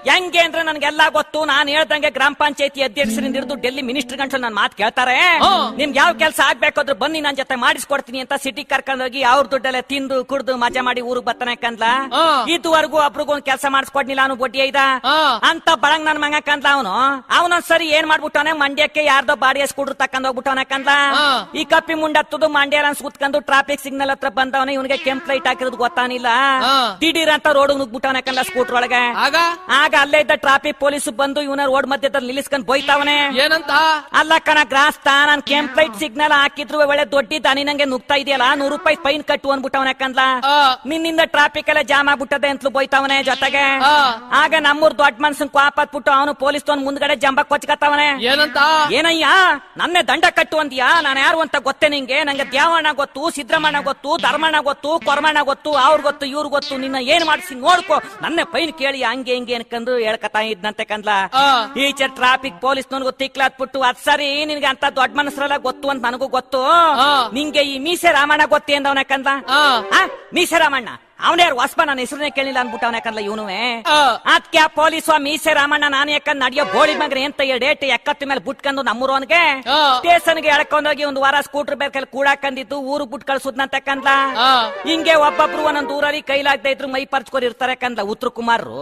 ಹೆಂಗೆ ಅಂದ್ರೆ ನನ್ಗೆಲ್ಲಾ ಗೊತ್ತು. ನಾನು ಹೇಳ್ದಂಗೆ ಗ್ರಾಮ ಪಂಚಾಯತಿ ಅಧ್ಯಕ್ಷರಿಂದ ಹಿಡಿದು ಡೆಲ್ಲಿ ಮಿನಿಸ್ಟರ್ ಗಂಟು ನನ್ ಮಾತು ಕೇಳ್ತಾರೆ. ನಿಮ್ಗೆ ಯಾವ ಕೆಲಸ ಆಗ್ಬೇಕಾದ್ರೂ ಬನ್ನಿ ನನ್ ಜೊತೆ ಮಾಡಿಸ್ಕೊಡ್ತೀನಿ ಅಂತ ಸಿಟಿ ಕರ್ಕೊಂಡೋಗಿ ಅವ್ರ ದುಡ್ಡೆಲ್ಲ ತಿಂದು ಕುಡ್ದು ಮಜಾ ಮಾಡಿ ಊರಿಗೆ ಬರ್ತಾನೆ ಕಂದ್ಲ. ಇದುವರೆಗೂ ಒಬ್ರಿಗೂ ಒಂದ್ ಕೆಲಸ ಮಾಡಿಸ್ಕೊಡ್ನಿಲ್ಲ ಅವನು ಬಡ್ಡಿ ಐದ ಅಂತ ಬಳಂಗ್ ನನ್ ಮಂಗ ಕಂದ್ಲ. ಅವನೊಂದ್ ಸರಿ ಏನ್ ಮಾಡ್ಬಿಟ್ಟವನೆ, ಮಂಡ್ಯಕ್ಕೆ ಯಾರ್ದೋ ಬಾಡಿಗೆ ಸ್ಕೂಟರ್ ತಕೊಂಡ್ ಹೋಗ್ಬಿಟ್ಟವನೆ ಕಂದ್ಲ. ಈ ಕಪ್ಪಿ ಮುಂಡತ್ತದು ಮಂಡ್ಯ ಸುತ್ಕೊಂಡು ಟ್ರಾಫಿಕ್ ಸಿಗ್ನಲ್ ಹತ್ರ ಬಂದವನೇ. ಇವನಿಗೆ ಕೆಂಪ್ ಲೈಟ್ ಹಾಕಿರೋದು ಗೊತ್ತಾನಿಲ್ಲ. ದಿಢೀರ್ ಅಂತ ರೋಡ್ ನುಗ್ಬಿಟ್ಟವನೆ ಕಂದ ಸ್ಕೂಟರ್ ಒಳಗೆ. ಆಗ ಅಲ್ಲೇ ಇದ್ದ ಟ್ರಾಫಿಕ್ ಪೊಲೀಸ್ ಬಂದು ಇವನ ರೋಡ್ ಮಧ್ಯದಲ್ಲಿ ನಿಲ್ಲಿಸ್ಕೊಂಡ್ ಬೋಯ್ತಾವನೆ. ಏನಂತ? ಅಲ್ಲ ಕಣ ಗ್ರಾಸ್ತ, ನಾನ್ ಕೆಂಪ್ ಲೈಟ್ ಸಿಗ್ನಲ್ ಹಾಕಿದ್ರು ಒಳ್ಳೆ ದೊಡ್ಡಿದ್ದ ನೀ ನಂಗೆ ನುಗ್ತಾ ಇದೆಯಲ್ಲ, 100 ರೂಪಾಯಿ ಫೈನ್ ಕಟ್ಟು ಅನ್ಬಿಟ್ಟವನೆ ಕಂದ್ಲ. ನಿನ್ನಿಂದ ಟ್ರಾಫಿಕ್ ಎಲ್ಲ ಜಾಮ್ ಆಗ್ಬಿಟ್ಟದೆ ಅಂತಲೂ ಬೋಯ್ತಾವನೆ ಜೊತೆಗೆ. ಆಗ ನಮ್ಮೂರ್ ದೊಡ್ಡ ಮನ್ಸನ್ ಕ್ವಾಪತ್ಬಿಟ್ಟು ಅವನು ಪೊಲೀಸ್ ತಗೊಂಡ್ ಮುಂದ್ಗಡೆ ಜಂಬ ಕೊಚ್ಕತ್ತವನೆ. ಏನಂತ? ಏನಯ್ಯ ನನ್ನೇ ದಂಡ ಕಟ್ಟು ಅಂದ್ಯಾ? ನಾನು ಯಾರು ಅಂತ ಗೊತ್ತೇ ನಿಂಗೆ? ನಂಗೆ ದ್ಯಾವಣ್ಣ ಗೊತ್ತು, ಸಿದ್ದರಾಮಣ್ಣ ಗೊತ್ತು, ಧರ್ಮಣ್ಣ ಗೊತ್ತು, ಕೊರಮಣ್ಣ ಗೊತ್ತು, ಅವ್ರ ಗೊತ್ತು, ಇವ್ರ ಗೊತ್ತು. ನಿನ್ನ ಏನ್ ಮಾಡಿಸಿ ನೋಡ್ಕೋ, ನನ್ನೇ ಫೈನ್ ಕೇಳಿ ಹಂಗೆ ಹಿಂಗೆ ಅನ್ಕಂದು ಹೇಳ್ಕತಾ ಇದ್ನಂತೆ ಕಂದ್ಲ. ಈಚೆ ಟ್ರಾಫಿಕ್ ಪೊಲೀಸ್ ನನ್ಗೂ ತಿಕ್ಲಾತ್ಬಿಟ್ಟು, ಅದ್ ಸರಿ ನಿನ್ಗೆ ಅಂತ ದೊಡ್ಡ ಮನಸ್ಸರೆಲ್ಲ ಗೊತ್ತು ಅಂತ ನನಗೂ ಗೊತ್ತು, ನಿಂಗೆ ಈ ಮೀಸೆ ರಾಮಣ್ಣ ಗೊತ್ತೇ ಅಂದವನ ಕಂದ. ಮೀಸೆ ರಾಮಣ್ಣ ಅವನೇ ಯಾರು ಹೊಸಬ, ನನ್ನ ಹೆಸರನ್ನೇ ಕೇಳಿಲ್ಲ ಅನ್ಬಿಟ್ಟವನ ಕಂದ್ಲ ಇವನುವೆ. ಅದಕ್ಕೆ ಪೊಲೀಸ್ ಮೀಸೆ ರಾಮಣ್ಣ ನಾನು ಯಾಕಂದ್ ನಡಿಯೋ ಬೋಳಿ ಮಗ್ರೆ ಅಂತ ಡೇಟ್ ಎಕ್ಕತ್ತ ಮೇಲೆ ಬಿಟ್ಕೊಂಡು ನಮ್ಮೂರವನ್ಗೆ ಸ್ಟೇಷನ್ಗೆ ಎಳ್ಕೊಂಡೋಗಿ 1 ವಾರ ಸ್ಕೂಟರ್ ಬೇಕಲ್ಲಿ ಕೂಡಾಕಂದಿದ್ದು ಊರು ಬಿಟ್ಟು ಕಳ್ಸುದ್ನಂತ ಕಂದ್ಲ. ಹಿಂಗೆ ಒಬ್ಬೊಬ್ರು ಒಂದೊಂದು ಊರಲ್ಲಿ ಕೈಲಾಗದೆ ಇದ್ರು ಮೈ ಪರ್ಚ್ಕೊರಿರ್ತಾರೆ ಕಂದ್ಲ ಉತ್ತರ ಕುಮಾರರು.